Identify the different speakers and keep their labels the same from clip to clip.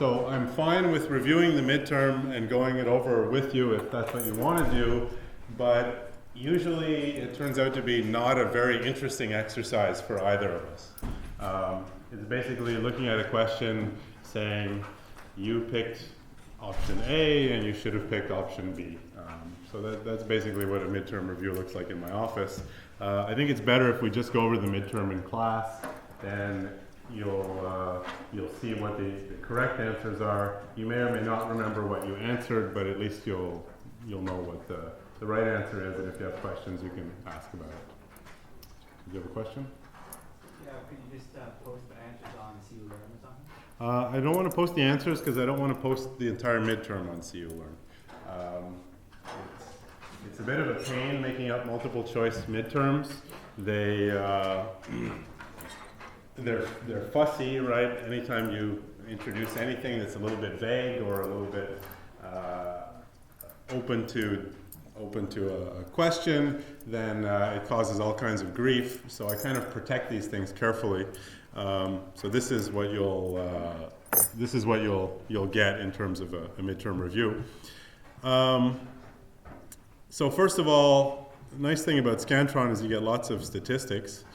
Speaker 1: So I'm fine with reviewing the midterm and going it over with you if that's what you want to do, but usually it turns out to be not a very interesting exercise for either of us. It's basically looking at a question saying you picked option A and you should have picked option B. So that's basically what a midterm review looks like in my office. I think it's better if we just go over the midterm in class, then you'll see what the correct answers are. You may or may not remember what you answered, but at least you'll know what the right answer is, and if you have questions, you can ask about it. Do you have a question?
Speaker 2: Yeah, could you just post the answers on CU Learn or something?
Speaker 1: I don't want to post the answers because I don't want to post the entire midterm on CU Learn. It's a bit of a pain making up multiple choice midterms. They're fussy, right? Anytime you introduce anything that's a little bit vague or a little bit open to a question, then it causes all kinds of grief. So I kind of protect these things carefully. So this is what you'll get in terms of a midterm review. So first of all, the nice thing about Scantron is you get lots of statistics.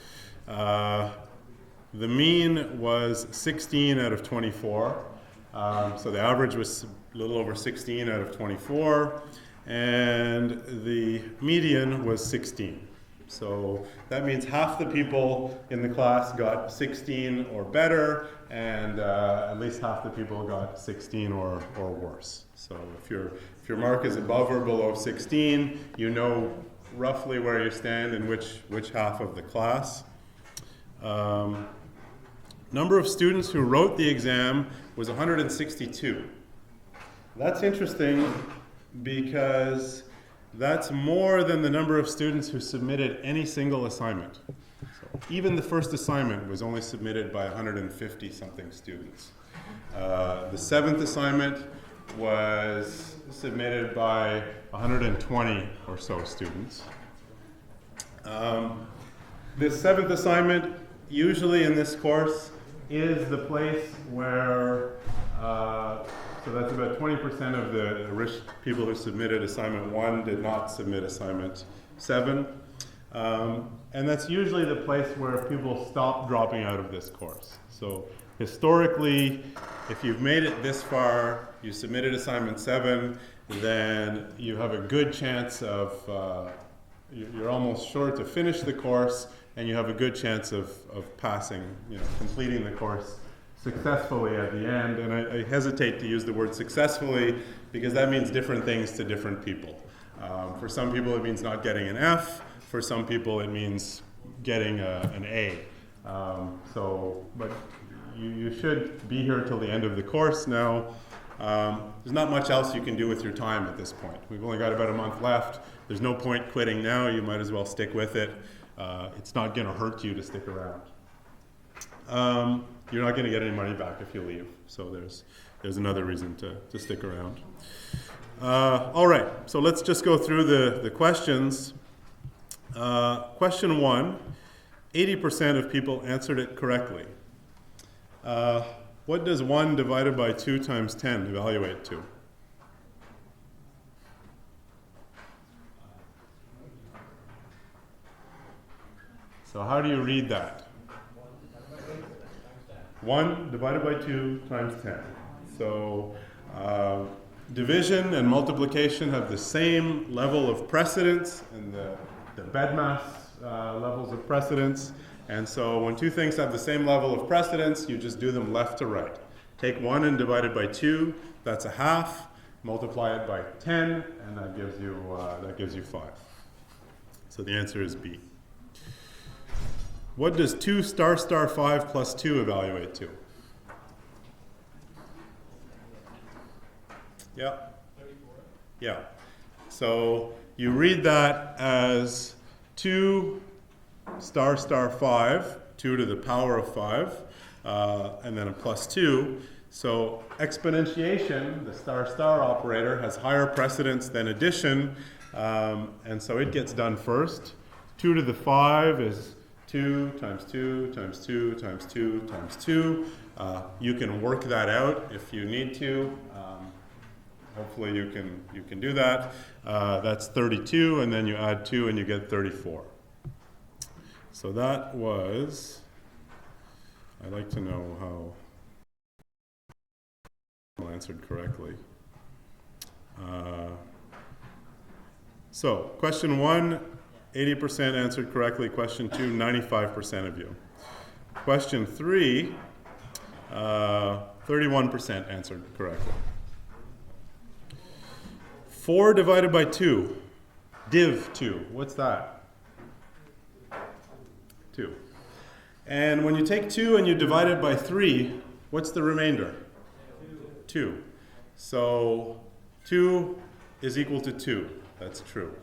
Speaker 1: The mean was 16 out of 24. So the average was a little over 16 out of 24. And the median was 16. So that means half the people in the class got 16 or better, and at least half the people got 16 or worse. So if your mark is above or below 16, you know roughly where you stand in which half of the class. Number of students who wrote the exam was 162. That's interesting because that's more than the number of students who submitted any single assignment. So even the first assignment was only submitted by 150 something students. The seventh assignment was submitted by 120 or so students. This seventh assignment, usually in this course, is the place where so that's about 20% of the people who submitted assignment 1 did not submit assignment 7. And that's usually the place where people stop dropping out of this course. So historically, if you've made it this far, you submitted assignment 7, then you have a good chance of, you're almost sure to finish the course, and you have a good chance of passing, completing the course successfully at the end. And I hesitate to use the word successfully because that means different things to different people. For some people it means not getting an F. For some people it means getting an A. But you should be here till the end of the course now. There's not much else you can do with your time at this point. We've only got about a month left. There's no point quitting now. You might as well stick with it. It's not going to hurt you to stick around. You're not going to get any money back if you leave. So there's another reason to stick around. All right, so let's just go through the questions. Question 1, 80% of people answered it correctly. What does 1 divided by 2 times 10 evaluate to? So how do you read that? 1 divided by 2 times 10. So division and multiplication have the same level of precedence and the bedmass levels of precedence. And so when two things have the same level of precedence, you just do them left to right. Take 1 and divide it by 2, that's a half. Multiply it by 10, and that gives you 5. So the answer is B. What does 2 star 5 plus 2 evaluate to? Yeah.
Speaker 2: 34.
Speaker 1: Yeah. So you read that as 2 star 5, 2 to the power of 5, and then a plus 2. So exponentiation, the star operator, has higher precedence than addition, and so it gets done first. 2 to the 5 is 2 times 2 times 2 times 2 times 2. You can work that out if you need to. Hopefully you can do that. That's 32, and then you add 2 and you get 34. So that was, I'd like to know how I answered correctly. So question 1, 80% answered correctly. Question 2, 95% of you. Question 3, 31% answered correctly. 4 divided by 2, div 2, what's that? 2. And when you take 2 and you divide it by 3, what's the remainder? 2. So 2 is equal to 2. That's true.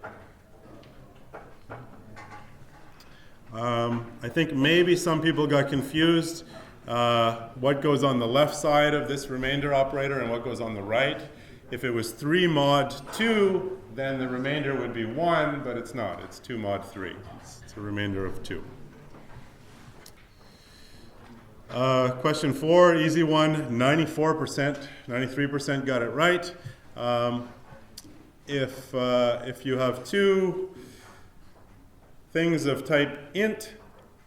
Speaker 1: I think maybe some people got confused what goes on the left side of this remainder operator and what goes on the right. If it was 3 mod 2, then the remainder would be 1, but it's not. It's 2 mod 3. It's a remainder of 2. Question 4, easy one, 94%, 93% got it right. If you have 2 things of type int,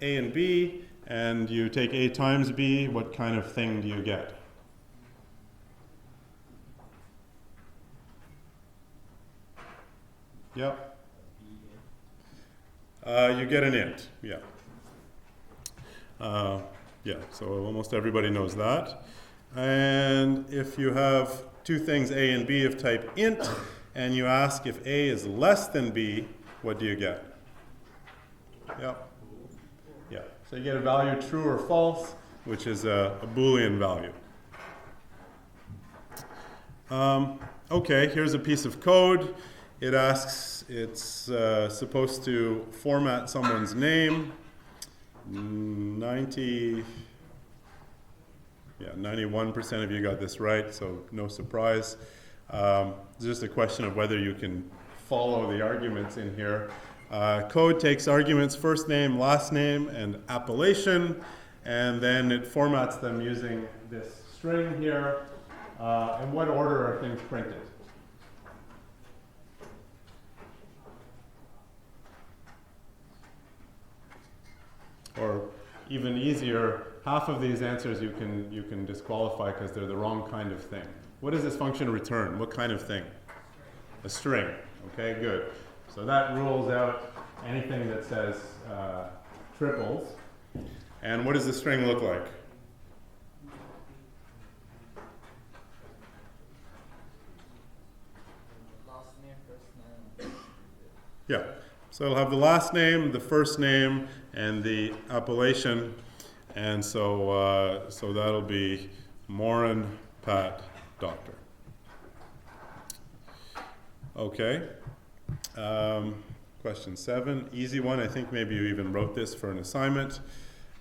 Speaker 1: a and b, and you take a times b, what kind of thing do you get? Yep. You get an int, yeah. Yeah, so almost everybody knows that. And if you have 2 things a and b of type int, and you ask if a is less than b, what do you get? Yep. Yeah, so you get a value true or false, which is a Boolean value. Okay, here's a piece of code. It asks, it's supposed to format someone's name. 91% of you got this right, so no surprise. It's just a question of whether you can follow the arguments in here. Code takes arguments, first name, last name, and appellation, and then it formats them using this string here. In what order are things printed? Or even easier, half of these answers you can disqualify because they're the wrong kind of thing. What does this function return? What kind of thing? A string. Okay, good. So that rules out anything that says triples. And what does the string look like?
Speaker 2: Last name, first name.
Speaker 1: Yeah. So it'll have the last name, the first name, and the appellation. And so that'll be Morin, Pat, Doctor. Okay. Question 7, easy one. I think maybe you even wrote this for an assignment.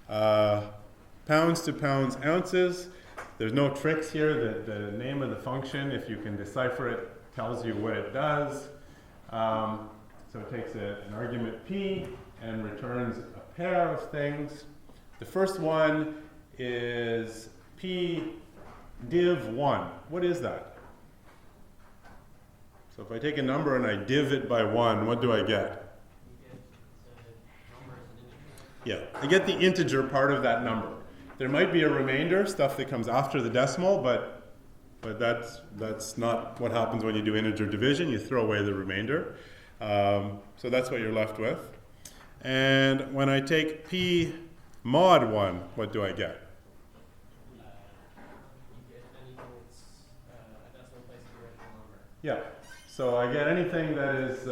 Speaker 1: Pounds to pounds, ounces. There's no tricks here. The name of the function, if you can decipher it, tells you what it does. So it takes an argument p and returns a pair of things. The first one is p div 1. What is that? So if I take a number and I div it by 1, what do I get? Yeah, I get the integer part of that number. There might be a remainder, stuff that comes after the decimal, but that's not what happens when you do integer division. You throw away the remainder. So that's what you're left with. And when I take p mod 1, what do I get?
Speaker 2: You get anything that's a decimal place of the original number.
Speaker 1: Yeah. So I get anything that is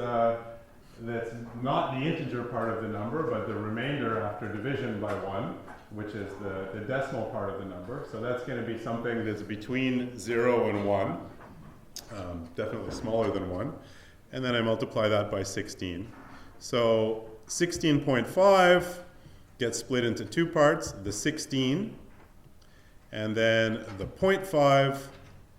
Speaker 1: that's not the integer part of the number, but the remainder after division by 1, which is the decimal part of the number. So that's going to be something that's between 0 and 1, definitely smaller than 1. And then I multiply that by 16. So 16.5 gets split into 2 parts, the 16, and then the 0.5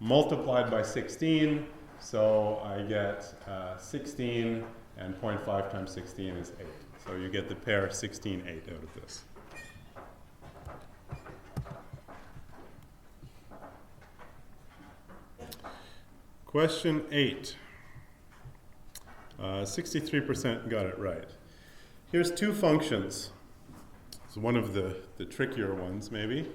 Speaker 1: multiplied by 16. So I get 16, and 0.5 times 16 is 8. So you get the pair 16, 8 out of this. Question 8. 63% got it right. Here's two functions. It's one of the trickier ones, maybe.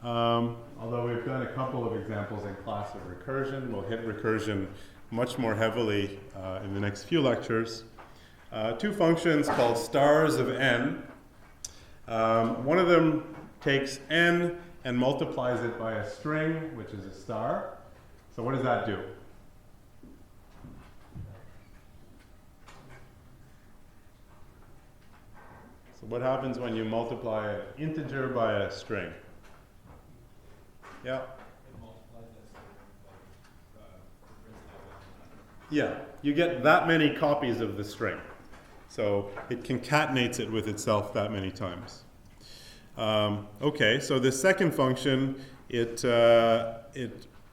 Speaker 1: Although we've done a couple of examples in class of recursion. We'll hit recursion much more heavily in the next few lectures. Two functions called stars of n. One of them takes n and multiplies it by a string, which is a star. So what does that do? So what happens when you multiply an integer by a string? Yeah. Yeah, you get that many copies of the string. So it concatenates it with itself that many times. Okay, so the second function, it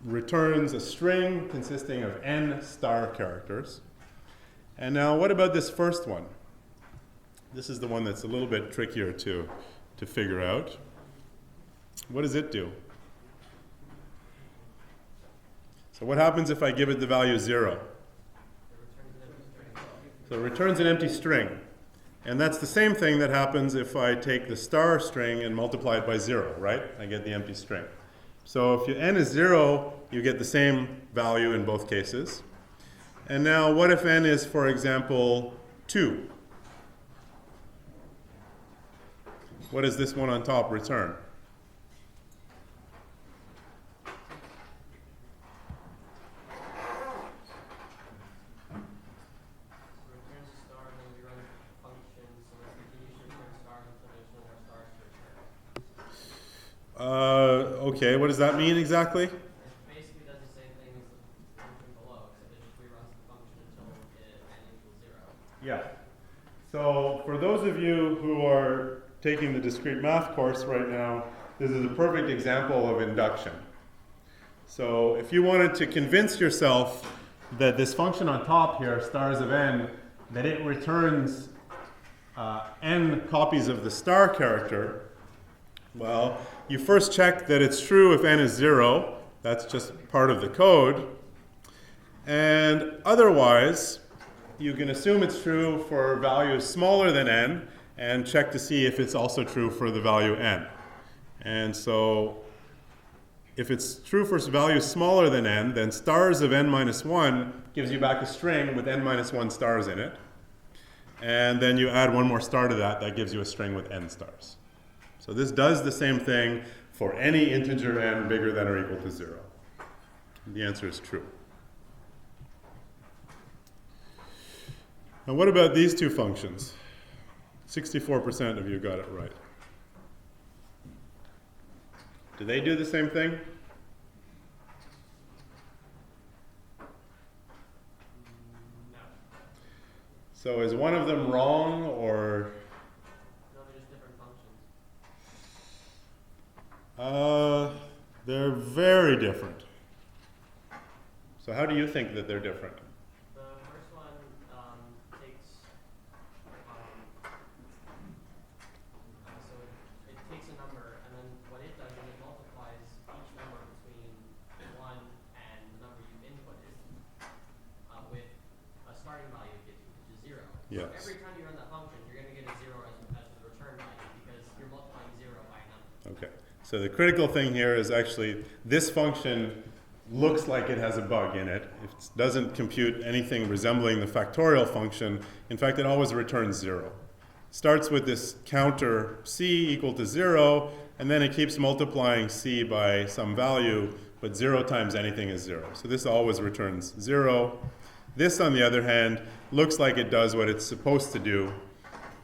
Speaker 1: returns a string consisting of n star characters. And now what about this first one? This is the one that's a little bit trickier to figure out. What does it do? So what happens if I give it the value 0? So it returns an empty string. And that's the same thing that happens if I take the star string and multiply it by 0, right? I get the empty string. So if n is 0, you get the same value in both cases. And now what if n is, for example, 2? What does this one on top return? Okay, what does that mean exactly?
Speaker 3: It basically does the same thing as the function below, except it just reruns the function until n equals 0.
Speaker 1: Yeah. So for those of you who are taking the discrete math course right now, this is a perfect example of induction. So if you wanted to convince yourself that this function on top here, stars of n, that it returns n copies of the star character, well, you first check that it's true if n is 0. That's just part of the code. And otherwise, you can assume it's true for values smaller than n and check to see if it's also true for the value n. And so if it's true for values smaller than n, then stars of n minus 1 gives you back a string with n minus 1 stars in it. And then you add one more star to that, that gives you a string with n stars. So this does the same thing for any integer n bigger than or equal to 0. The answer is true. Now what about these two functions? 64% of you got it right. Do they do the same thing?
Speaker 3: No.
Speaker 1: So is one of them wrong, or?
Speaker 3: No, they're just different functions.
Speaker 1: They're very different. So how do you think that they're different?
Speaker 3: The first one takes, so it takes a number, and then what it does is it multiplies each number between 1 and the number you've inputted with a starting value it gives you, which is 0.
Speaker 1: Yes.
Speaker 3: So every time you run that function, you're going to get a 0 as the return value because you're multiplying 0 by a number.
Speaker 1: Okay. So the critical thing here is actually this function looks like it has a bug in it. It doesn't compute anything resembling the factorial function. In fact, it always returns 0. Starts with this counter c equal to 0, and then it keeps multiplying c by some value, but 0 times anything is 0. So this always returns 0. This, on the other hand, looks like it does what it's supposed to do.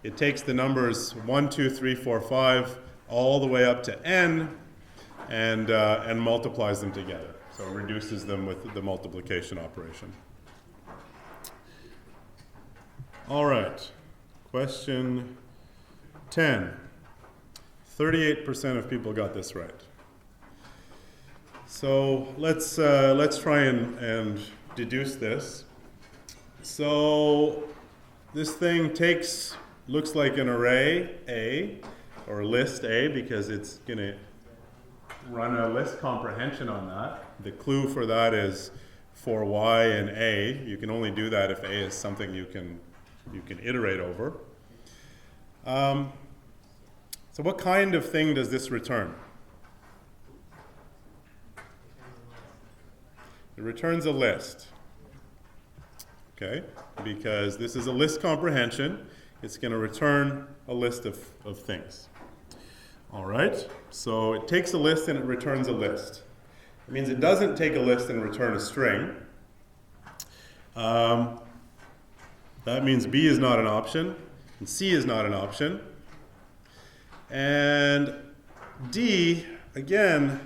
Speaker 1: It takes the numbers 1, 2, 3, 4, 5, all the way up to n, and multiplies them together. So it reduces them with the multiplication operation. All right, question 10. 38% of people got this right. So let's try and deduce this. So this thing takes looks like an array A, or list A, because it's going to run a list comprehension on that. The clue for that is for Y and A. You can only do that if A is something you can iterate over. So what kind of thing does this return? It returns a list. Okay, because this is a list comprehension, it's going to return a list of things. All right, so it takes a list and it returns a list. It means it doesn't take a list and return a string. That means B is not an option, and C is not an option. And D, again,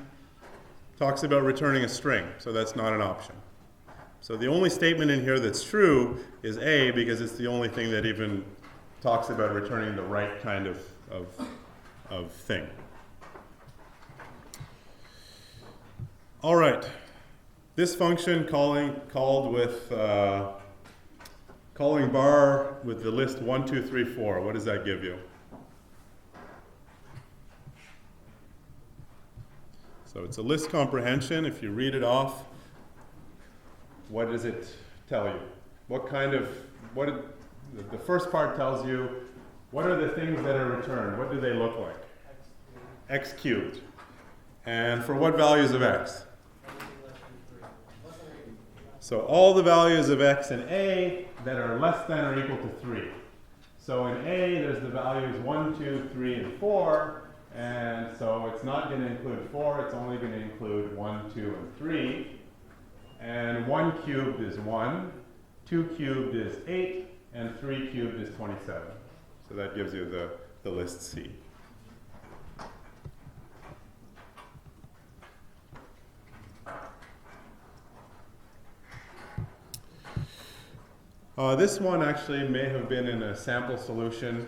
Speaker 1: talks about returning a string, so that's not an option. So the only statement in here that's true is A, because it's the only thing that even talks about returning the right kind of thing. All right, this function calling bar with the list 1, 2, 3, 4. What does that give you? So it's a list comprehension. If you read it off, what does it tell you? The first part tells you, what are the things that are returned? What do they look like? X cubed. And for what values of x? So all the values of x in A that are less than or equal to 3. So in A, there's the values 1, 2, 3, and 4. And so it's not going to include 4. It's only going to include 1, 2, and 3. And 1 cubed is 1, 2 cubed is 8, and 3 cubed is 27. So that gives you the list C. This one actually may have been in a sample solution.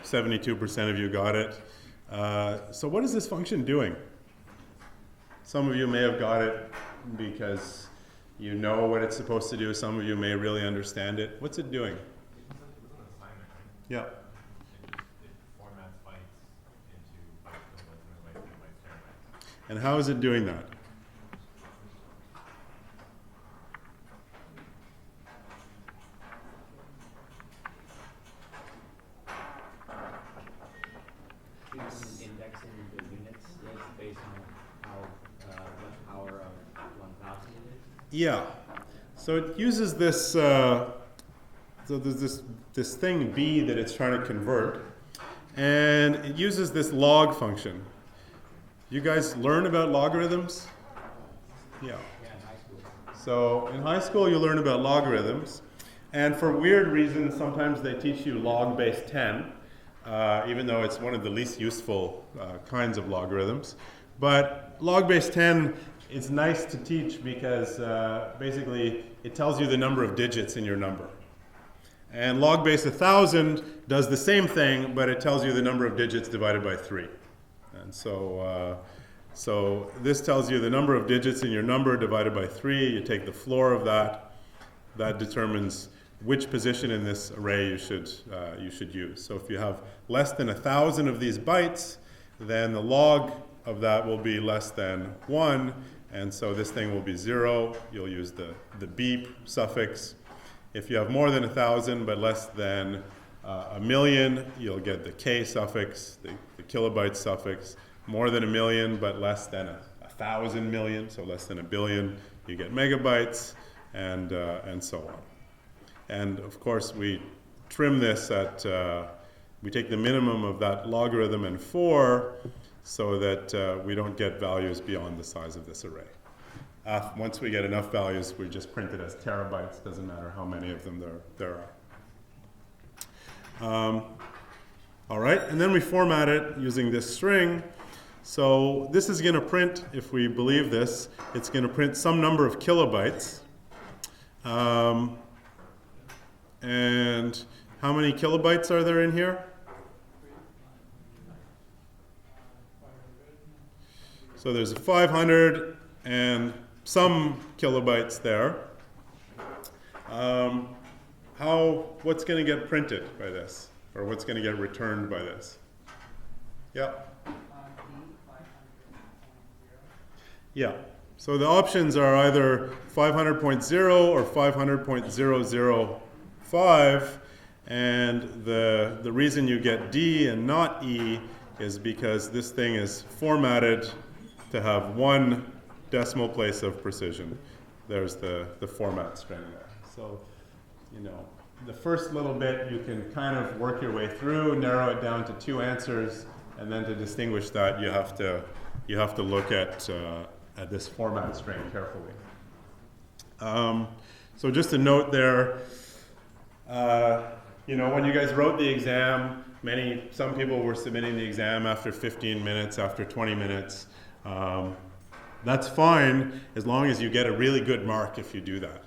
Speaker 1: 72% of you got it. So what is this function doing? Some of you may have got it because you know what it's supposed to do. Some of you may really understand it. What's it doing?
Speaker 4: It was an assignment, right?
Speaker 1: Yeah.
Speaker 4: It formats bytes into bytes, kilobytes, megabytes, gigabytes, terabytes.
Speaker 1: And how is it doing that?
Speaker 2: Indexing the units list based on how much power of 1,000 it is?
Speaker 1: Yeah. So it uses this, so there's this thing B that it's trying to convert, and it uses this log function. You guys learn about logarithms? Yeah.
Speaker 2: Yeah, in high school.
Speaker 1: So in high school you learn about logarithms, and for weird reasons sometimes they teach you log base 10, even though it's one of the least useful kinds of logarithms. But log base 10 is nice to teach because basically it tells you the number of digits in your number. And log base 1,000 does the same thing, but it tells you the number of digits divided by 3. And so this tells you the number of digits in your number divided by 3. You take the floor of that. That determines which position in this array you should use. So if you have less than 1,000 of these bytes, then the log of that will be less than 1, and so this thing will be 0. You'll use the beep suffix. If you have more than 1,000 but less than 1,000,000, you'll get the K suffix, the kilobyte suffix. More than 1,000,000 but less than 1,000 million, so less than 1 billion, you get megabytes, and so on. And of course, we trim this at, we take the minimum of that logarithm and 4 so that we don't get values beyond the size of this array. Once we get enough values, we just print it as terabytes. Doesn't matter how many of them there are. All right, and then we format it using this string. So this is going to print, if we believe this, it's going to print some number of kilobytes. And how many kilobytes are there in here? So there's 500 and some kilobytes there. what's going to get printed by this? Or what's going to get returned by this? Yeah. Yeah. So the options are either 500.0 or 500.005, and the reason you get D and not E is because this thing is formatted to have one decimal place of precision. There's the format string there. So, you know, the first little bit you can kind of work your way through, narrow it down to 2 answers, and then to distinguish that you have to look at this format string carefully. So just a note there, you know, when you guys wrote the exam, some people were submitting the exam after 15 minutes, after 20 minutes. That's fine as long as you get a really good mark if you do that.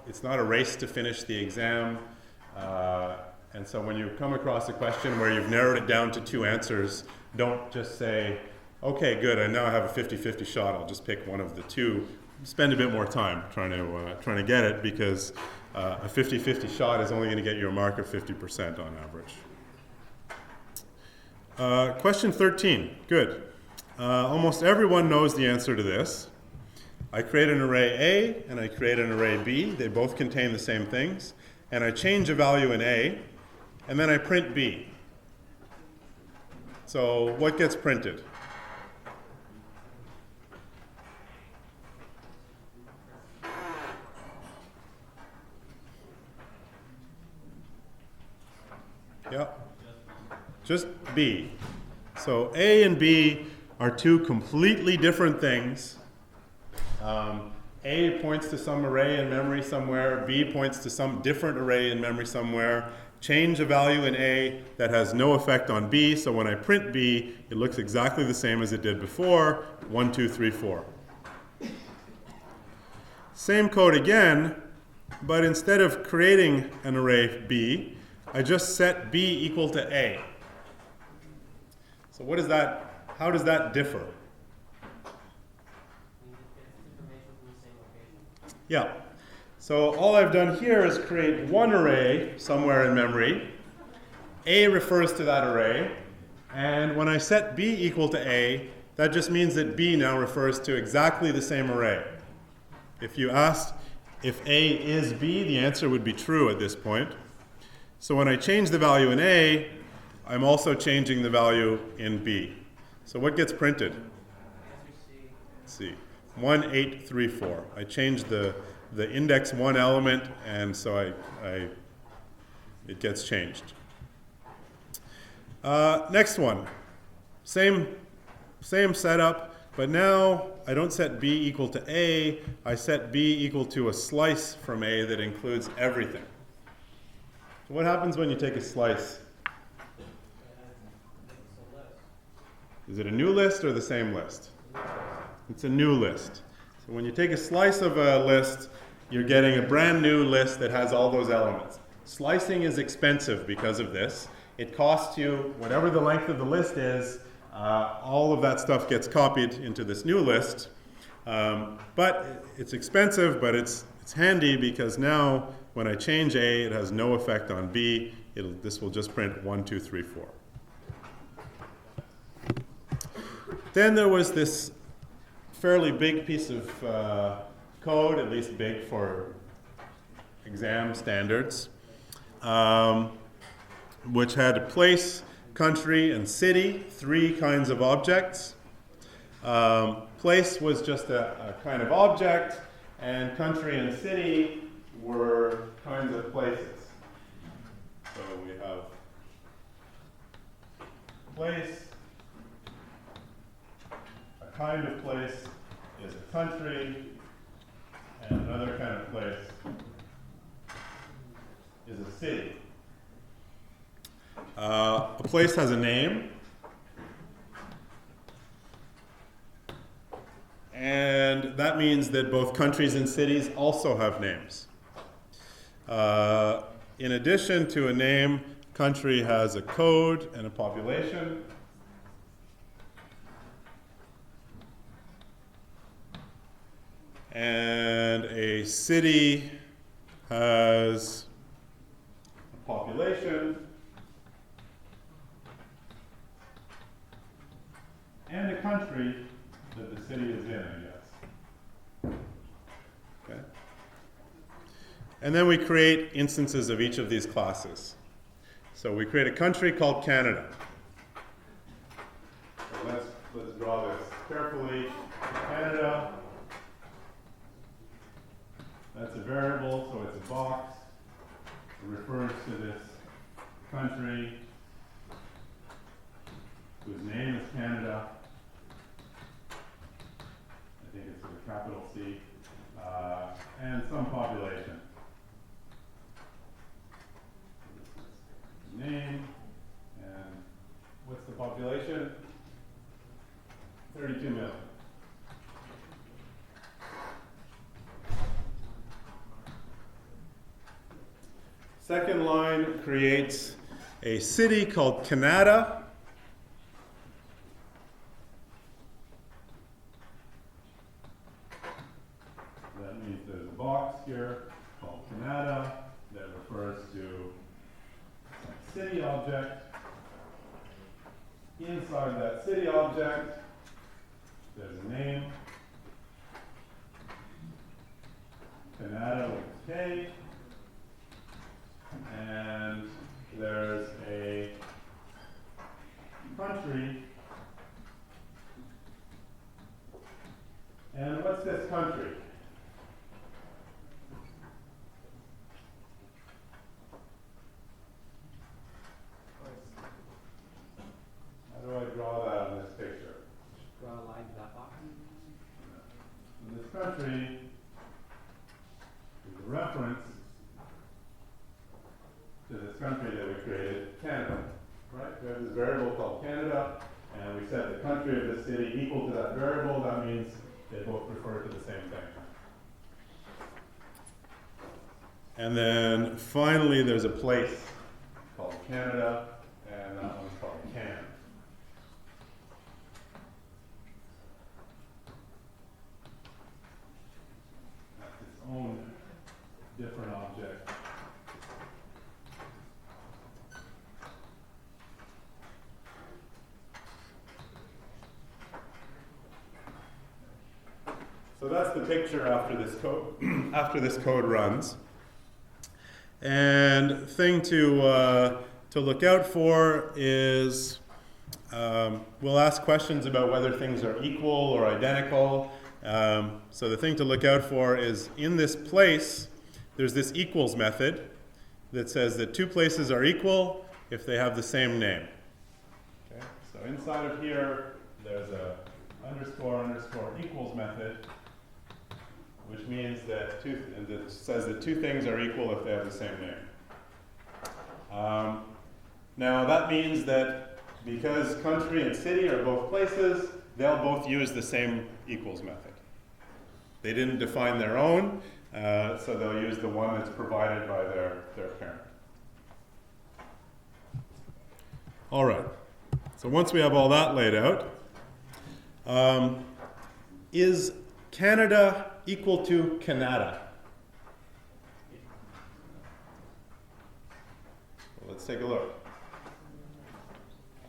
Speaker 1: It's not a race to finish the exam. And so when you come across a question where you've narrowed it down to 2 answers, don't just say, okay, good, I now have a 50-50 shot, I'll just pick one of the 2. Spend a bit more time trying to get it, because a 50-50 shot is only going to get you a mark of 50% on average. Question 13, good. Almost everyone knows the answer to this. I create an array A and I create an array B. They both contain the same things. And I change a value in A, and then I print B. So what gets printed? Yeah, just B. So A and B are 2 completely different things. A points to some array in memory somewhere. B points to some different array in memory somewhere. Change a value in A that has no effect on B. So when I print B, it looks exactly the same as it did before. 1, 2, 3, 4. Same code again, but instead of creating an array B, I just set B equal to A. So what is that? How does that differ? Yeah. So all I've done here is create one array somewhere in memory. A refers to that array. And when I set B equal to A, that just means that B now refers to exactly the same array. If you asked if A is B, the answer would be true at this point. So when I change the value in A, I'm also changing the value in B. So what gets printed? Let's see. 1834. I changed the index 1 element, and so it gets changed. Next one. Same setup, but now I don't set B equal to A. I set B equal to a slice from A that includes everything. So what happens when you take a slice? Is it a new list or the same list? It's a new list. So when you take a slice of a list, you're getting a brand new list that has all those elements. Slicing is expensive because of this. It costs you, whatever the length of the list is, all of that stuff gets copied into this new list. But it's expensive, but it's handy because now when I change A, it has no effect on B. This will just print 1, 2, 3, 4. Then there was this fairly big piece of code, at least big for exam standards, which had place, country, and city, 3 kinds of objects. Place was just a kind of object, and country and city were kinds of places. So we have place. A kind of place is a country, and another kind of place is a city. A place has a name, and that means that both countries and cities also have names. In addition to a name, country has a code and a population. And a city has a population and a country that the city is in, I guess. Okay. And then we create instances of each of these classes. So we create a country called Canada. So let's draw this carefully. Canada. That's a variable, so it's a box. It refers to this country whose name is Canada. I think it's with a capital C. And some population. Name, and what's the population? 32 million. Second line creates a city called Canada. That means there's a box here called Canada that refers to some city object. Inside that city object, there's a name. Canada with K. And there's a country. And what's this country? How do I draw that on this picture?
Speaker 2: Draw a line to that box.
Speaker 1: And this country is a reference to this country that we created, Canada. Right? We have this variable called Canada, and we set the country of the city equal to that variable. That means they both refer to the same thing. And then finally, there's a place called Canada, and that one's called Can. That's its own different object. So that's the picture after this code after this code runs. And thing to look out for is we'll ask questions about whether things are equal or identical. So the thing to look out for is in this place, there's this equals method that says that two places are equal if they have the same name. Okay? So inside of here, there's a __ equals method, which means that that says that two things are equal if they have the same name. Now that means that because country and city are both places, they'll both use the same equals method. They didn't define their own, so they'll use the one that's provided by their parent. All right, so once we have all that laid out, is Canada equal to Canada? Well, let's take a look.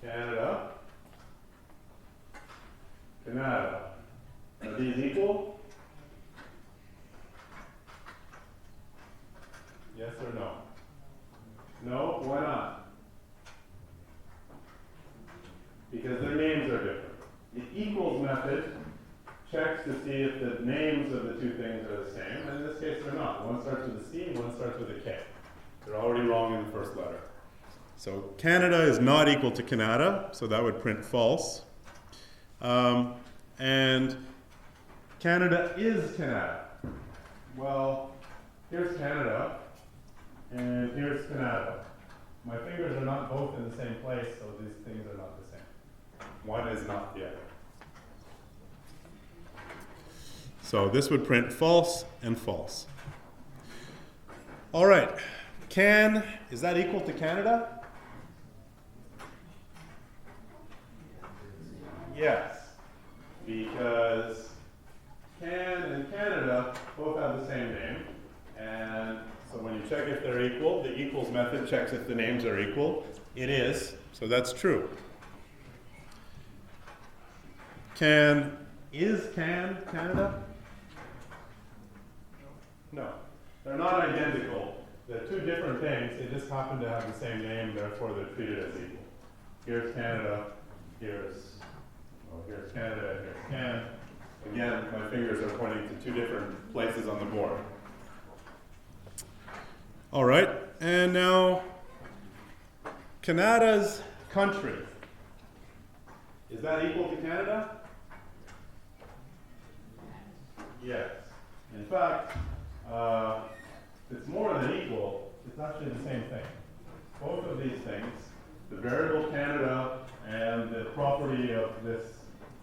Speaker 1: Canada, Canada. Are these equal? Yes or no? No? Why not? Because their names are different. The equals method checks to see if the names of the two things are the same, and in this case they're not. One starts with a C, one starts with a K. They're already wrong in the first letter. So Canada is not equal to Canada, so that would print false. And Canada is Canada. Well, here's Canada, and here's Canada. My fingers are not both in the same place, so these things are not the same. One is not the other. So this would print false and false. All right, is that equal to Canada? Yes, because Can and Canada both have the same name, and So when you check if they're equal, the equals method checks if the names are equal. It is, so that's true. Is Canada? No. They're not identical. They're two different things. They just happen to have the same name, therefore they're treated as equal. Here's Canada, here's Canada, here's Can. Again, my fingers are pointing to two different places on the board. All right, and now Canada's country. Is that equal to Canada? Yes. In fact, it's more than equal. It's actually the same thing. Both of these things, the variable Canada and the property of this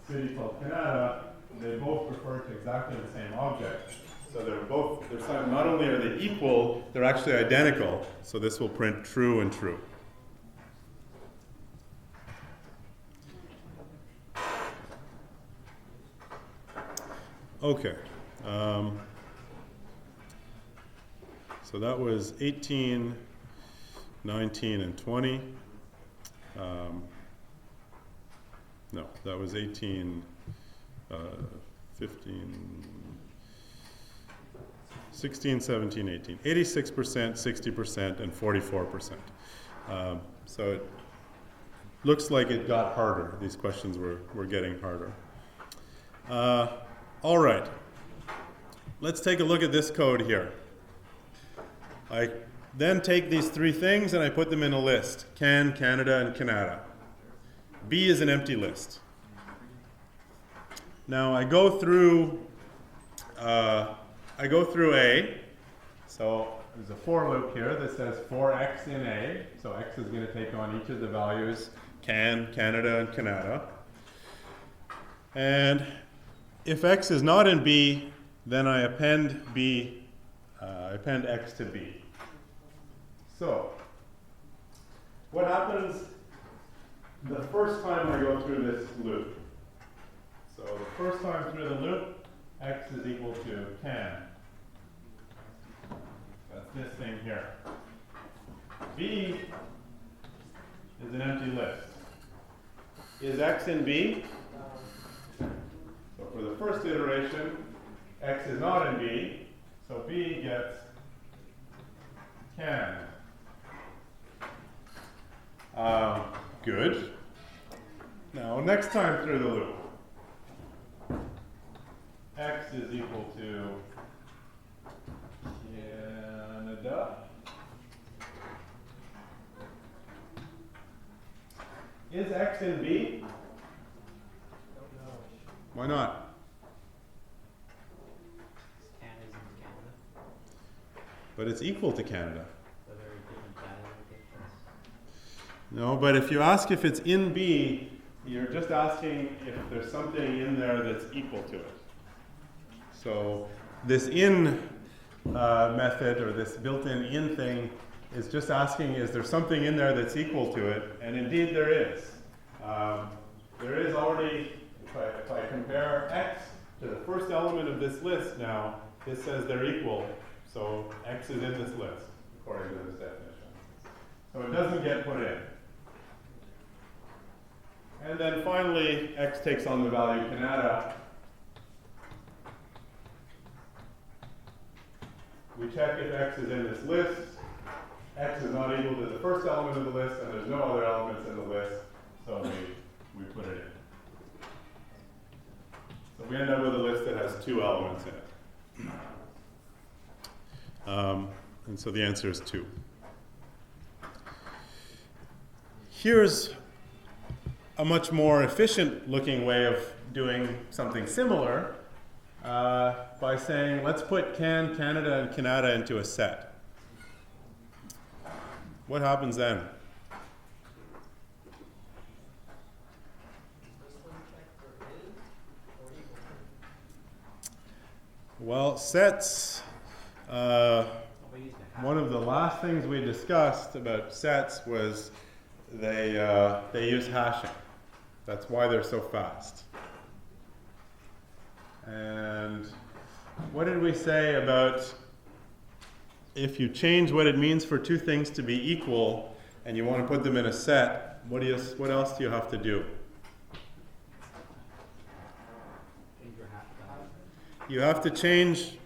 Speaker 1: city called Canada, they both refer to exactly the same object. So not only are they equal, they're actually identical. So this will print true and true. Okay. So that was 18, 19, and 20. No, that was 18, 15, 16, 17, 18. 86%, 60%, and 44%. So it looks like it got harder. These questions were getting harder. All right. Let's take a look at this code here. I then take these three things and I put them in a list. Can, Canada, and Canada. B is an empty list. Now I go through A. So there's a for loop here that says for x in A. So x is going to take on each of the values Can, Canada, and Canada. And if x is not in B, then I append x to B. So what happens the first time I go through this loop? So the first time through the loop, x is equal to can. That's this thing here. B is an empty list. Is x in B? So for the first iteration, x is not in B, so B gets can. Good. Now, next time through the loop, x is equal to Canada. Is x in B? Why not?
Speaker 2: Canada's in Canada,
Speaker 1: But it's equal to Canada.
Speaker 2: so there are different data locations.
Speaker 1: No, but if you ask if it's in B, you're just asking if there's something in there that's equal to it. So this in method, or this built-in in thing, is just asking, is there something in there that's equal to it? And indeed there is. There is already, if I compare x to the first element of this list now, this says they're equal. So x is in this list, according to this definition. So it doesn't get put in. And then finally, x takes on the value Canada. We check if x is in this list. X is not equal to the first element of the list, and there's no other elements in the list, so we put it in. So we end up with a list that has two elements in it. And so the answer is 2. Here's a much more efficient looking way of doing something similar by saying, let's put Can, Canada, and Canada into a set. What happens then?
Speaker 3: This one check for is or equal to.
Speaker 1: Well, sets, one of the last things we discussed about sets was they use hashing. That's why they're so fast. And what did we say about if you change what it means for two things to be equal and you want to put them in a set, what else do you have to do?
Speaker 2: Change your hash value.
Speaker 1: You have to change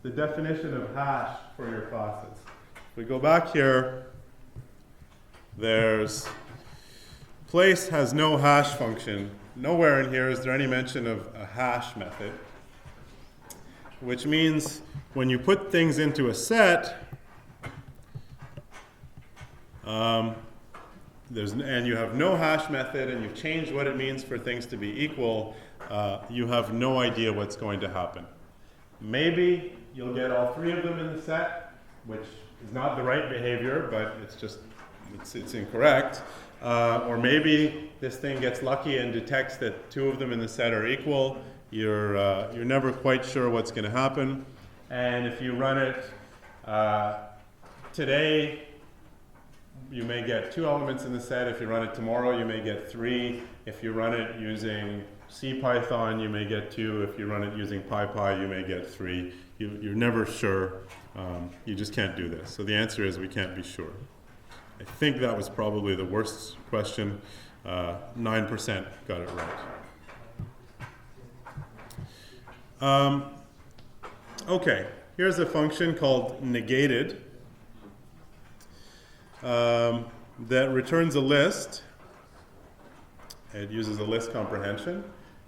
Speaker 1: the definition of hash for your classes. If we go back here, there's place has no hash function. Nowhere in here is there any mention of a hash method, which means when you put things into a set, and you have no hash method, and you've changed what it means for things to be equal, you have no idea what's going to happen. Maybe you'll get all three of them in the set, which is not the right behavior, but it's incorrect. Or maybe this thing gets lucky and detects that two of them in the set are equal. You're never quite sure what's going to happen. And if you run it today, you may get two elements in the set. If you run it tomorrow, you may get three. If you run it using CPython, you may get two. If you run it using PyPy, you may get three. You're never sure. You just can't do this. So the answer is we can't be sure. I think that was probably the worst question. 9% got it right. Okay, here's a function called negated that returns a list. It uses a list comprehension,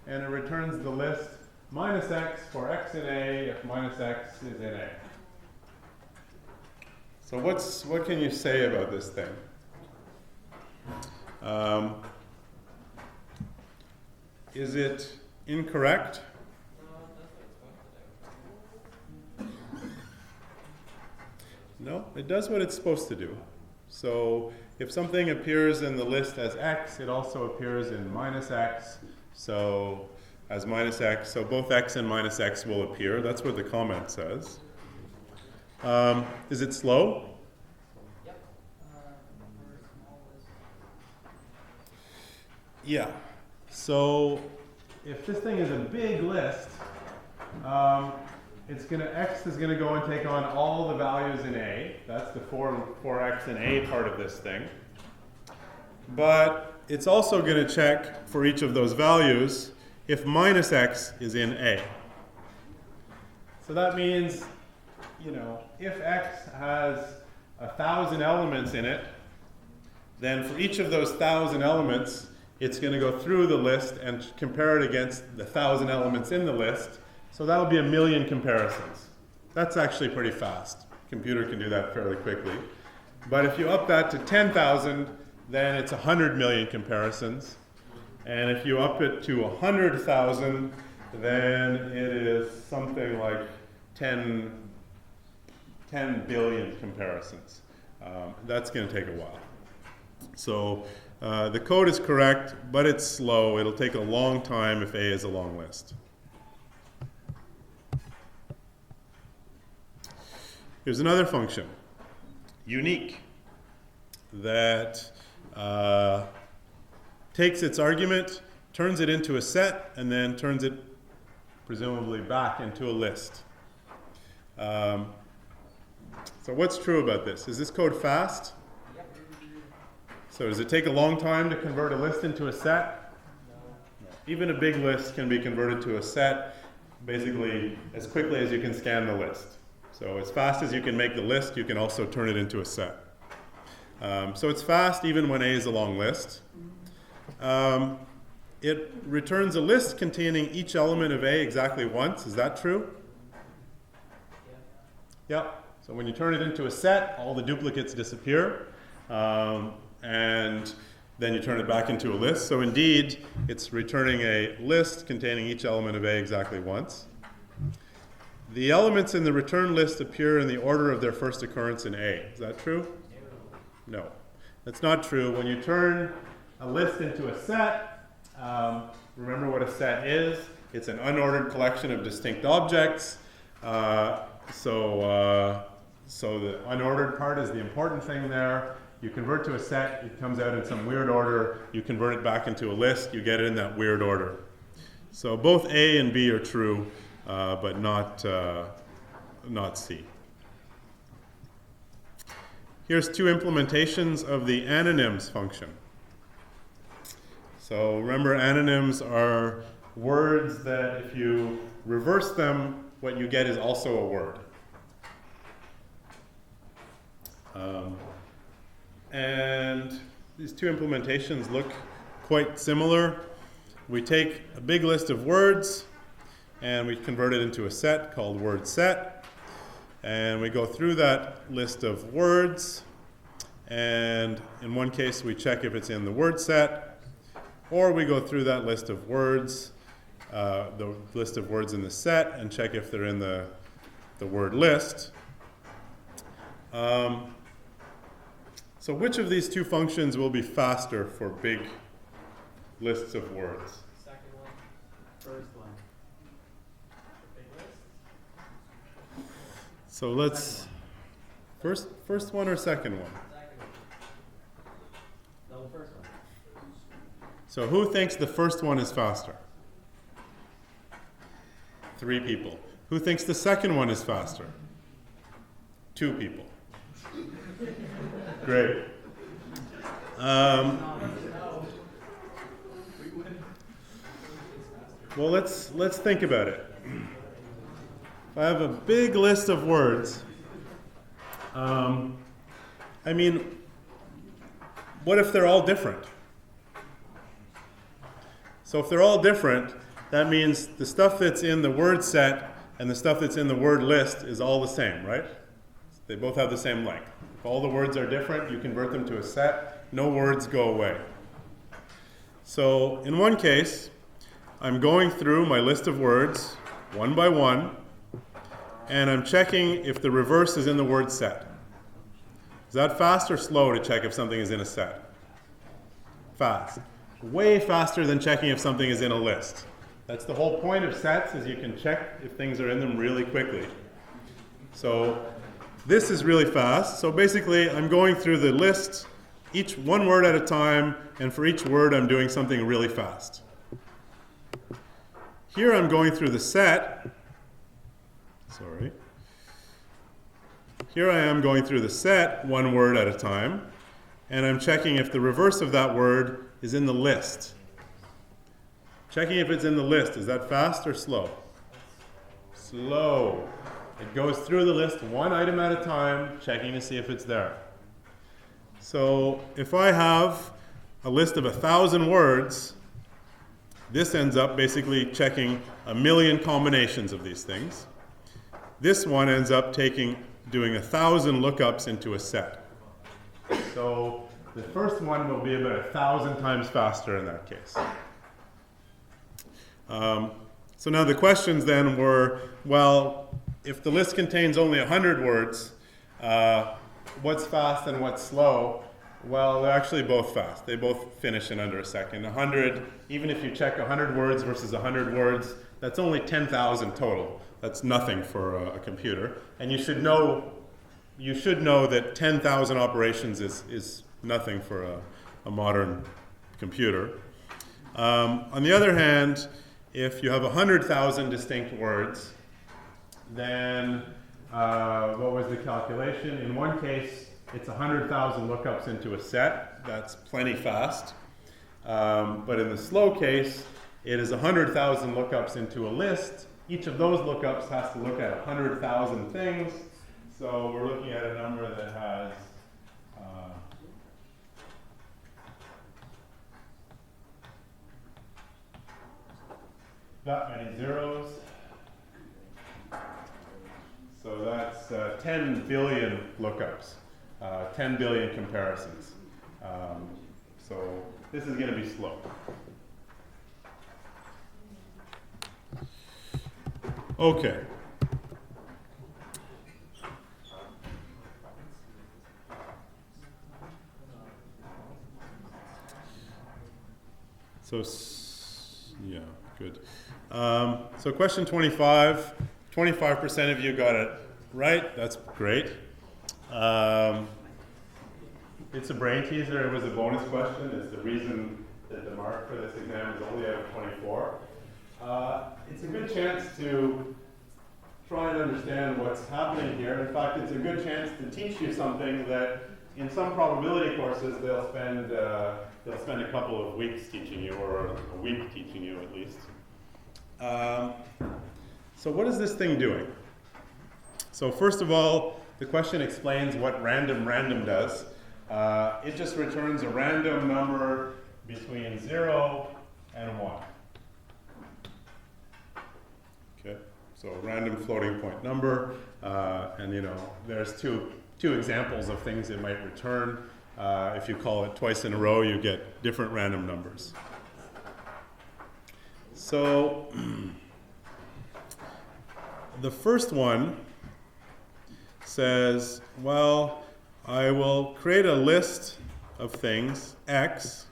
Speaker 1: and it returns the list minus x for x in A if minus x is in A. So what can you say about this thing? Is it incorrect? No, it does what it's supposed to do. So if something appears in the list as x, it also appears in minus x. So as minus x, so both x and minus x will appear. That's what the comment says. Is it slow?
Speaker 3: Yep. For a small list.
Speaker 1: Yeah. So if this thing is a big list, x is gonna go and take on all the values in A. That's the 4x in A part of this thing. But it's also gonna check for each of those values if minus x is in A. So that means, if x has 1,000 elements in it, then for each of those 1,000 elements, it's going to go through the list and compare it against the 1,000 elements in the list. So that'll be 1,000,000 comparisons. That's actually pretty fast. Computer can do that fairly quickly. But if you up that to 10,000, then it's 100,000,000 comparisons. And if you up it to 100,000, then it is something like 10 billion comparisons. That's going to take a while. So the code is correct, but it's slow. It'll take a long time if A is a long list. Here's another function, unique, that takes its argument, turns it into a set, and then turns it presumably back into a list. So what's true about this? Is this code fast?
Speaker 3: Yep.
Speaker 1: So does it take a long time to convert a list into a set?
Speaker 3: No.
Speaker 1: Even a big list can be converted to a set basically as quickly as you can scan the list. So as fast as you can make the list, you can also turn it into a set. So it's fast even when A is a long list. It returns a list containing each element of A exactly once. Is that true?
Speaker 3: Yeah.
Speaker 1: Yep. So when you turn it into a set, all the duplicates disappear. And then you turn it back into a list. So indeed, it's returning a list containing each element of A exactly once. The elements in the return list appear in the order of their first occurrence in A. Is that true? No. That's not true. When you turn a list into a set, remember what a set is. It's an unordered collection of distinct objects. So the unordered part is the important thing there. You convert to a set, it comes out in some weird order. You convert it back into a list, you get it in that weird order. So both A and B are true, but not C. here's two implementations of the anonyms function. So remember, anonyms are words that if you reverse them, what you get is also a word. And these two implementations look quite similar. We take a big list of words and we convert it into a set called word set. And we go through that list of words, and in one case we check if it's in the word set, or we go through that list of words, the list of words in the set, and check if they're in the word list. So which of these two functions will be faster for big lists of words?
Speaker 3: Second one,
Speaker 2: First one.
Speaker 3: the big list.
Speaker 1: So let's, first one or second one?
Speaker 3: Second one.
Speaker 2: No, the first one.
Speaker 1: So who thinks the first one is faster? 3 people. Who thinks the second one is faster? 2 people. Great. Well, let's think about it. If I have a big list of words, I mean, what if they're all different? So if they're all different, that means the stuff that's in the word set and the stuff that's in the word list is all the same, right? They both have the same length. If all the words are different, you convert them to a set, no words go away. So in one case, I'm going through my list of words one by one, and I'm checking if the reverse is in the word set. Is that fast or slow to check if something is in a set? Fast. Way faster than checking if something is in a list. That's the whole point of sets, is you can check if things are in them really quickly. So this is really fast. So basically, I'm going through the list, each one word at a time, and for each word, I'm doing something really fast. Here I'm going through the set. Sorry. Here I am going through the set, one word at a time, and I'm checking if the reverse of that word is in the list. Checking if it's in the list. Is that fast or slow? Slow. It goes through the list one item at a time, checking to see if it's there. So if I have a list of 1,000 words, this ends up basically checking 1,000,000 combinations of these things. This one ends up doing 1,000 lookups into a set. So the first one will be about 1,000 times faster in that case. So now the questions then were, well, if the list contains only 100 words, what's fast and what's slow? Well, they're actually both fast. They both finish in under a second. 100, even if you check 100 words versus 100 words, that's only 10,000 total. That's nothing for a computer. And you should know that 10,000 operations is nothing for a modern computer. On the other hand, if you have 100,000 distinct words, then what was the calculation? In one case, it's 100,000 lookups into a set. That's plenty fast. But in the slow case, it is 100,000 lookups into a list. Each of those lookups has to look at 100,000 things. So we're looking at a number that has that many zeros. So that's 10 billion lookups, 10 billion comparisons. So this is going to be slow. Okay. So, yeah, good. So question 25, 25% of you got it right. That's great. It's a brain teaser. It was a bonus question. It's the reason that the mark for this exam is only out of 24. It's a good chance to try and understand what's happening here. In fact, it's a good chance to teach you something that in some probability courses, they'll spend a couple of weeks teaching you, or a week teaching you at least. So what is this thing doing? So first of all, the question explains what random does. It just returns a random number between 0 and 1. Okay, so a random floating point number, and there's two examples of things it might return. If you call it twice in a row, you get different random numbers. So the first one says, well, I will create a list of things, x,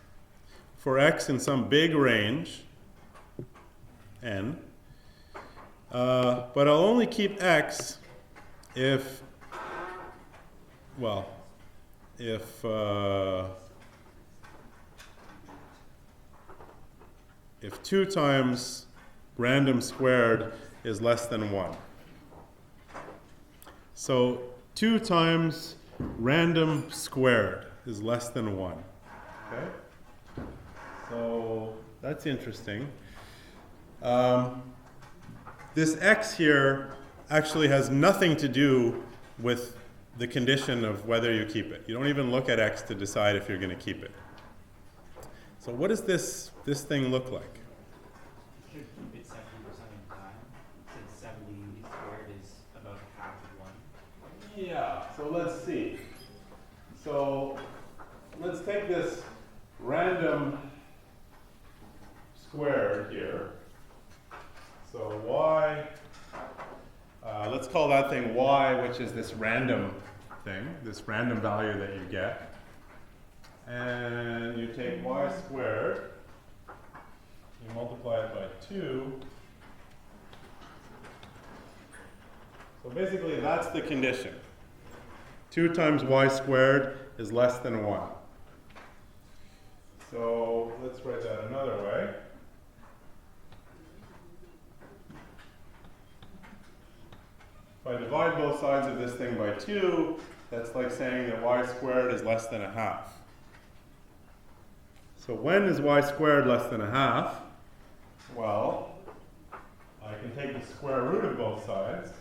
Speaker 1: for x in some big range, n, but I'll only keep x if 2 times random squared is less than 1. So 2 times random squared is less than 1. Okay? So that's interesting. This x here actually has nothing to do with the condition of whether you keep it. You don't even look at x to decide if you're going to keep it. So what does this thing look like?
Speaker 2: You should keep it 70% of the time, since 70 squared is about half of 1.
Speaker 1: Yeah, so let's see. So let's take this random squared here. So y, let's call that thing y, which is this random thing, this random value that you get. And you take y squared, you multiply it by 2. So basically that's the condition. 2 times y squared is less than 1. So let's write that another way. If I divide both sides of this thing by 2, that's like saying that y squared is less than a half. So when is y squared less than a half? Well, I can take the square root of both sides.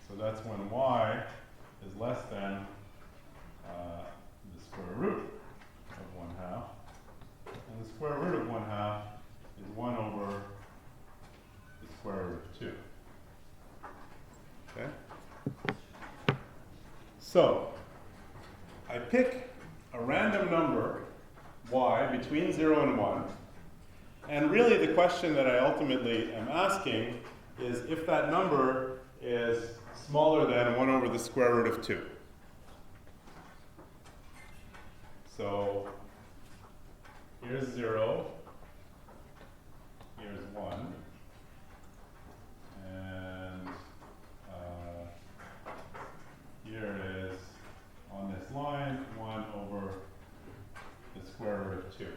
Speaker 1: So that's when y is less than the square root of 1/2. And the square root of 1/2 is 1 over the square root of 2. Okay? So, I pick a random number, y, between 0 and 1. And really the question that I ultimately am asking is if that number is smaller than 1 over the square root of 2. So here's 0, here's 1, and here is, on this line, 1 over the square root of 2.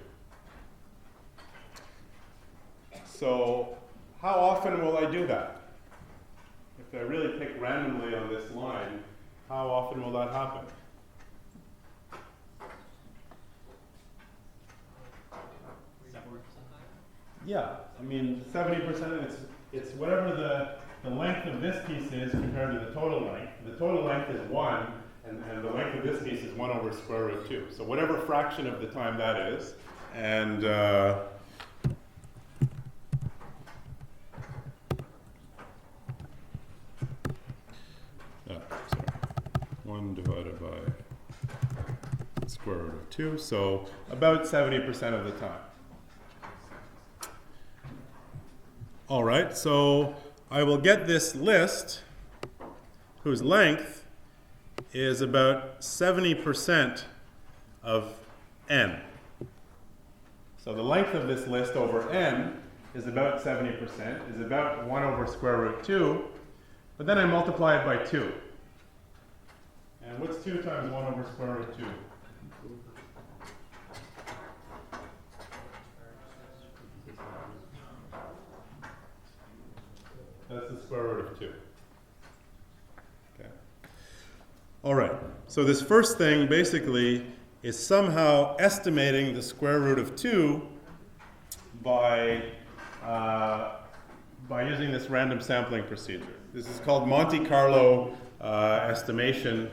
Speaker 1: So how often will I do that? If I really pick randomly on this line, how often will that happen? Yeah, I mean 70%, it's whatever the length of this piece is compared to the total length. The total length is 1, and the length of this piece is 1 over square root 2. So whatever fraction of the time that is, and sorry, 1 divided by the square root of 2, so about 70% of the time. All right, so I will get this list whose length is about 70% of n. So the length of this list over n is about 70%, is about 1 over square root 2, but then I multiply it by 2. And what's 2 times 1 over square root 2? That's the square root of 2. Okay. All right, so this first thing basically is somehow estimating the square root of 2 by using this random sampling procedure. This is called Monte Carlo estimation.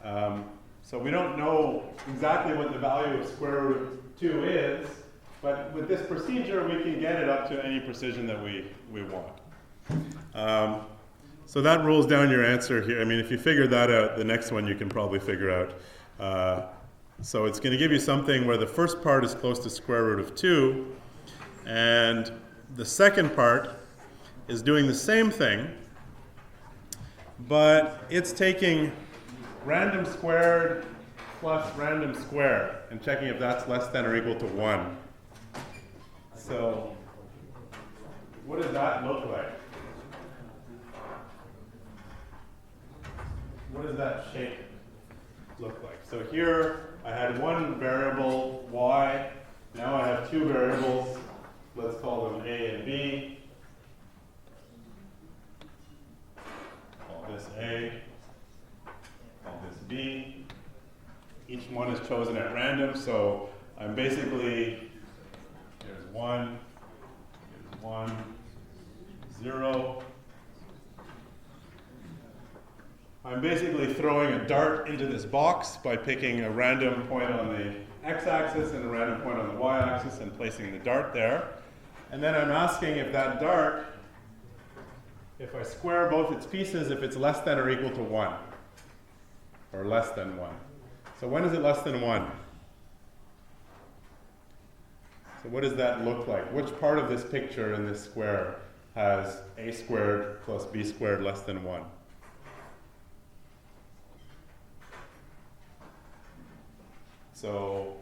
Speaker 1: So we don't know exactly what the value of square root of 2 is, but with this procedure we can get it up to any precision that we want. So that rules down your answer here. I mean, if you figure that out, the next one you can probably figure out. So it's going to give you something where the first part is close to square root of 2, and the second part is doing the same thing, but it's taking random squared plus random squared and checking if that's less than or equal to 1. So what does that look like? What does that shape look like? So here I had one variable, y. Now I have two variables. Let's call them a and b. Call this a. Call this b. Each one is chosen at random, so I'm basically, here's 1, 0. I'm basically throwing a dart into this box by picking a random point on the x-axis and a random point on the y-axis and placing the dart there. And then I'm asking if that dart, if I square both its pieces, if it's less than or equal to 1, or less than 1. So when is it less than 1? So what does that look like? Which part of this picture in this square has a squared plus b squared less than 1? So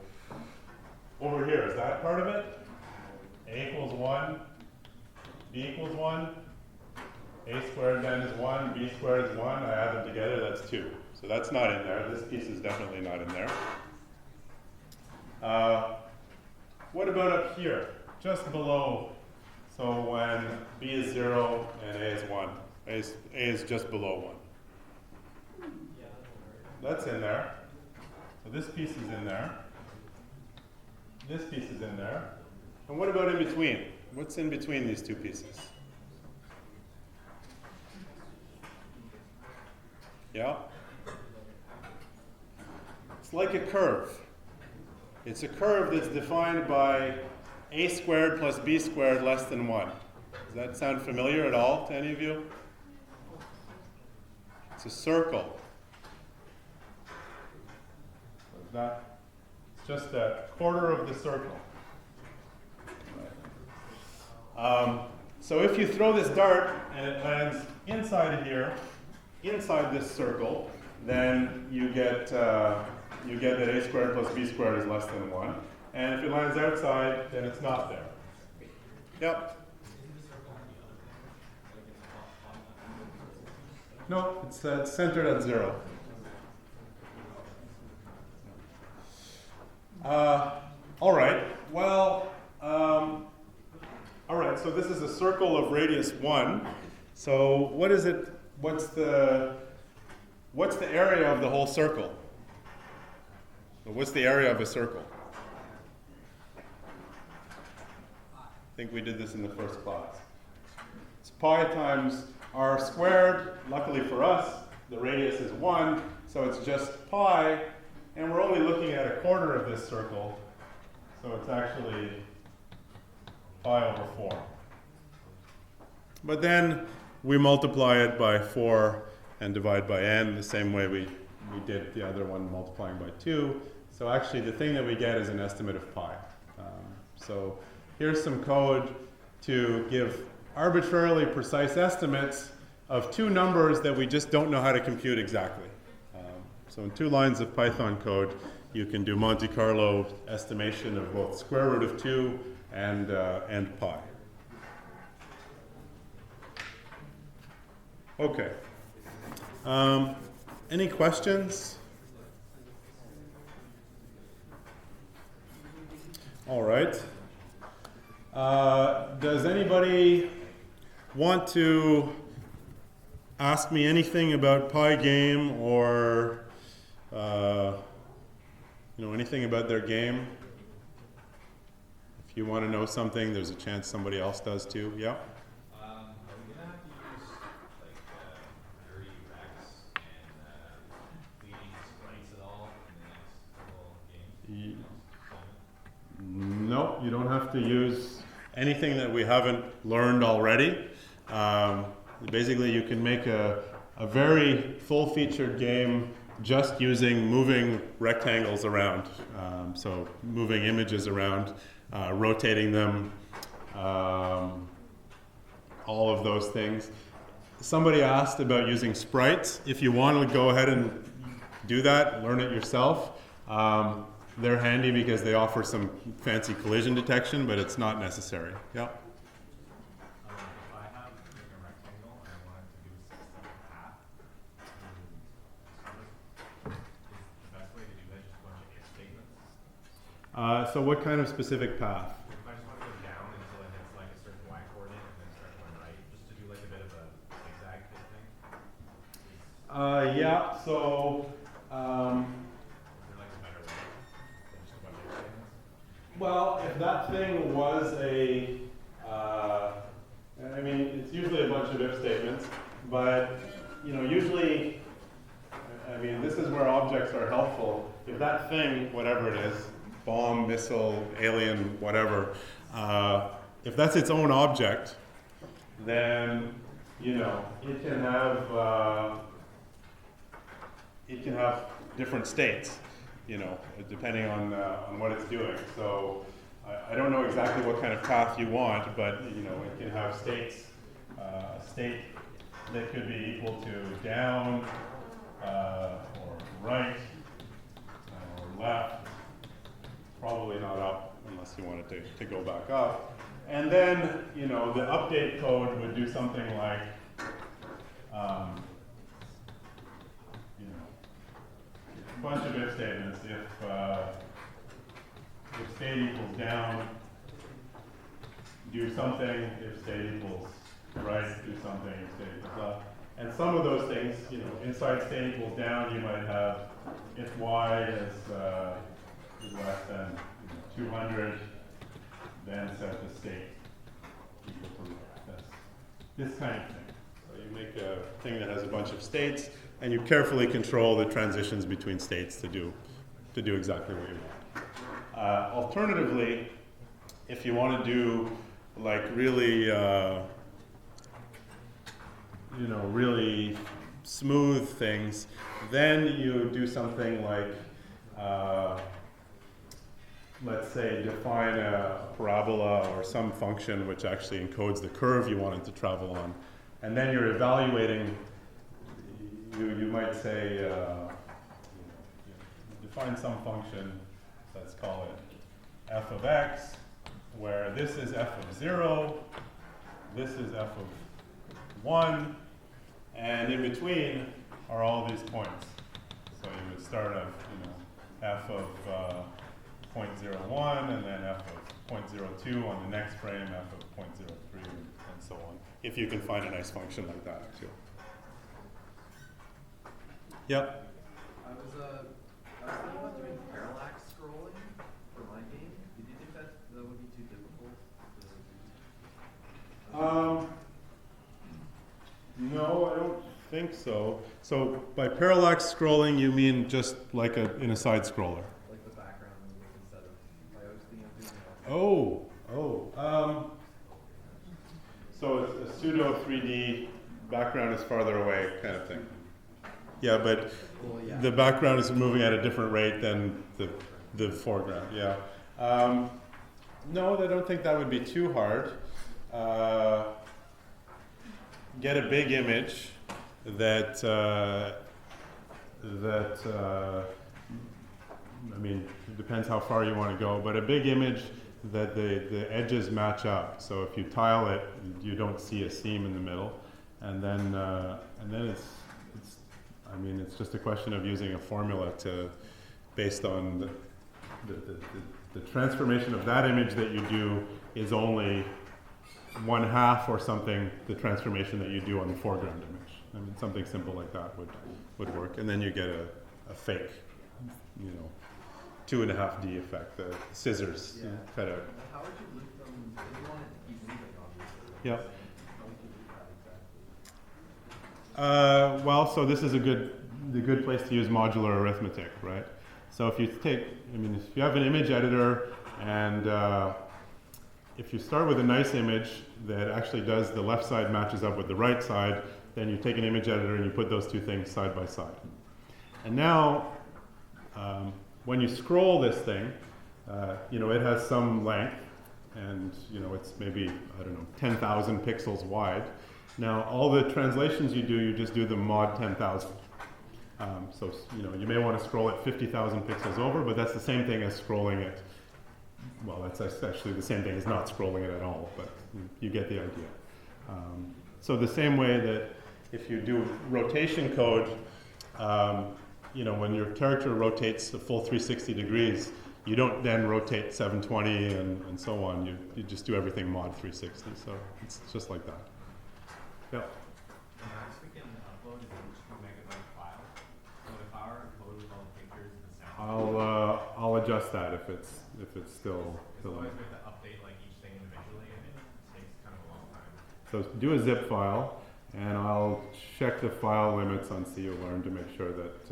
Speaker 1: over here, is that part of it? A equals 1, b equals 1, a squared then is 1, b squared is 1. I add them together, that's 2. So that's not in there. This piece is definitely not in there. What about up here, just below? So when b is 0 and a is 1, a is just below 1. That's in there. So this piece is in there. This piece is in there. And what about in between? What's in between these two pieces? Yeah? It's like a curve. It's a curve that's defined by a squared plus b squared less than 1. Does that sound familiar at all to any of you? It's a circle. It's just a quarter of the circle. So if you throw this dart and it lands inside of here, inside this circle, then you get that a squared plus b squared is less than 1. And if it lands outside, then it's not there. Yep. No, it's centered at 0. All right. Well, all right. So this is a circle of radius 1. So what is it? What's the area of the whole circle? So what's the area of a circle? I think we did this in the first class. It's pi times r squared. Luckily for us, the radius is 1, so it's just pi. And we're only looking at a quarter of this circle, so it's actually pi over 4. But then we multiply it by 4 and divide by n, the same way we did the other one, multiplying by 2. So actually the thing that we get is an estimate of pi. So here's some code to give arbitrarily precise estimates of two numbers that we just don't know how to compute exactly. So in 2 lines of Python code, you can do Monte Carlo estimation of both square root of 2 and pi. Okay. Any questions? All right. Does anybody want to ask me anything about Pygame or Anything about their game. If you want to know something, there's a chance somebody else does too. Yeah?
Speaker 4: Are we gonna have to use like dirty Rex and bleeding sprites at all in the next couple games?
Speaker 1: No, you don't have to use anything that we haven't learned already. Basically, you can make a very full-featured game just using moving rectangles around. So moving images around, rotating them, all of those things. Somebody asked about using sprites. If you want to go ahead and do that, learn it yourself. They're handy because they offer some fancy collision detection, but it's not necessary. Yeah.
Speaker 4: If I have like a rectangle and I want it to do a 6-step path is the best way to do that just a bunch of if statements?
Speaker 1: So what kind of specific path?
Speaker 4: If I just want to go down until it hits like a certain y coordinate and then start going right, just to do like a bit of a zigzag type thing.
Speaker 1: Yeah, so
Speaker 4: Is there like a better way than just a bunch of if statements?
Speaker 1: well, if that thing was it's usually a bunch of if statements, but usually, this is where objects are helpful. If that thing, whatever it is, bomb, missile, alien, whatever, if that's its own object, then it can have different states, depending on what it's doing. So I don't know exactly what kind of path you want, but it can have states. A state that could be equal to down, or right, or left. Probably not up unless you want it to go back up. And then the update code would do something like a bunch of if statements. If state equals down, do something. If state equals right, do something. If state equals up. And some of those things, inside state equals down, you might have if y is less than 200, then set the state equal to this kind of thing. So you make a thing that has a bunch of states, and you carefully control the transitions between states to do exactly what you want. Alternatively, if you want to do like really really smooth things, then you do something like let's say define a parabola or some function which actually encodes the curve you want it to travel on. And then you're evaluating, you might say, define some function, let's call it f of x, where this is f of 0, this is f of 1, and in between are all these points. So you would start at f of 0.01, and then f of 0.02 on the next frame, f of 0.03, and so on. If you can find a nice function like that, too. Yep.
Speaker 5: I was thinking about doing parallax scrolling for my game. Did you think that would be too difficult to do?
Speaker 1: No, I don't think so. So by parallax scrolling, you mean just like in a side scroller?
Speaker 5: Like the background instead of, I was thinking of doing
Speaker 1: So it's a pseudo 3D background is farther away kind of thing. Yeah, but the background is moving at a different rate than the foreground, yeah. No, I don't think that would be too hard. Get a big image that it depends how far you want to go, but a big image that the edges match up. So if you tile it, you don't see a seam in the middle, and then it's just a question of using a formula based on the transformation of that image that you do is only 1/2 or something the transformation that you do on the foreground image. Something simple like that would work, and then you get a fake, 2.5D effect, the scissors
Speaker 5: Yeah.
Speaker 1: cut out.
Speaker 5: How would you loop them, if you wanted to keep moving, obviously?
Speaker 1: Yeah.
Speaker 5: How would you loop that exactly?
Speaker 1: Well, so this is the good place to use modular arithmetic, right? So if you if you have an image editor and if you start with a nice image that actually does the left side matches up with the right side, then you take an image editor and you put those two things side by side. And now, when you scroll this thing, it has some length, and it's maybe 10,000 pixels wide. Now, all the translations you do, you just do the mod 10,000. So you may want to scroll it 50,000 pixels over, but that's the same thing as scrolling it. Well, that's actually the same thing as not scrolling it at all, but you get the idea. So the same way that if you do rotation code, when your character rotates a full 360 degrees, you don't then rotate 720 and so on. You just do everything mod 360. So it's just like that. Yeah.
Speaker 4: The max we can upload is a 2 megabyte file. So if our code with all the pictures and the sound.
Speaker 1: I'll adjust that if it's still.
Speaker 4: As long as we have to update like each thing individually, and it takes kind of a long time.
Speaker 1: So do a zip file, and I'll check the file limits on CUlearn to make sure that.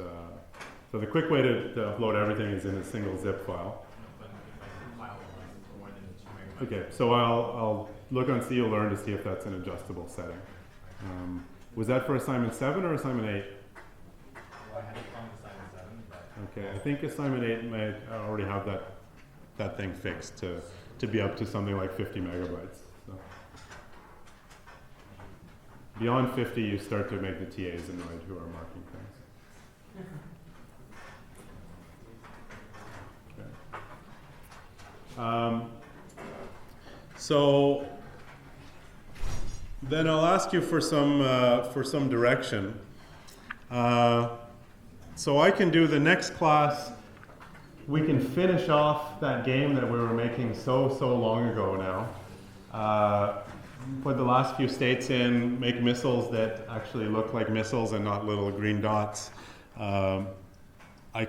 Speaker 1: So the quick way to upload everything is in a single zip file.
Speaker 4: But if I file was more than 2 megabytes.
Speaker 1: Okay, so I'll look on CUlearn to see if that's an adjustable setting. Was that for assignment 7 or assignment 8?
Speaker 4: Well, I had it on assignment 7, but
Speaker 1: Okay, I think assignment 8 may already have that thing fixed to be up to something like 50 megabytes. So. Beyond 50, you start to make the TAs annoyed who are marking things. Okay. So then I'll ask you for some direction. So I can do the next class. We can finish off that game that we were making so long ago now. Put the last few states in, make missiles that actually look like missiles and not little green dots. I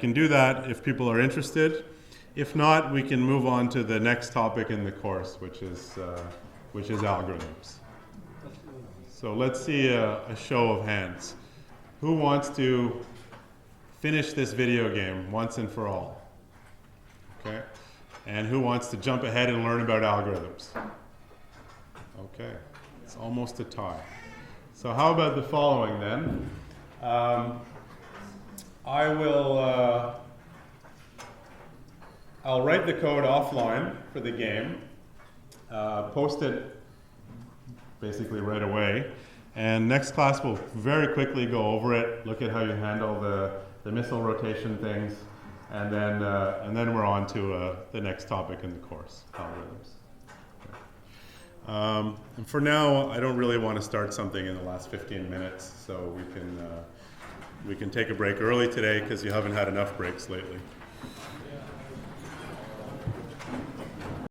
Speaker 1: can do that if people are interested. If not, we can move on to the next topic in the course, which is algorithms. So let's see a show of hands. Who wants to finish this video game once and for all? Okay. And who wants to jump ahead and learn about algorithms? Okay. It's almost a tie. So how about the following then? I'll write the code offline for the game, post it basically right away, and next class we'll very quickly go over it, look at how you handle the missile rotation things, and then we're on to the next topic in the course, algorithms. Okay. And for now, I don't really want to start something in the last 15 minutes, so we can take a break early today because you haven't had enough breaks lately.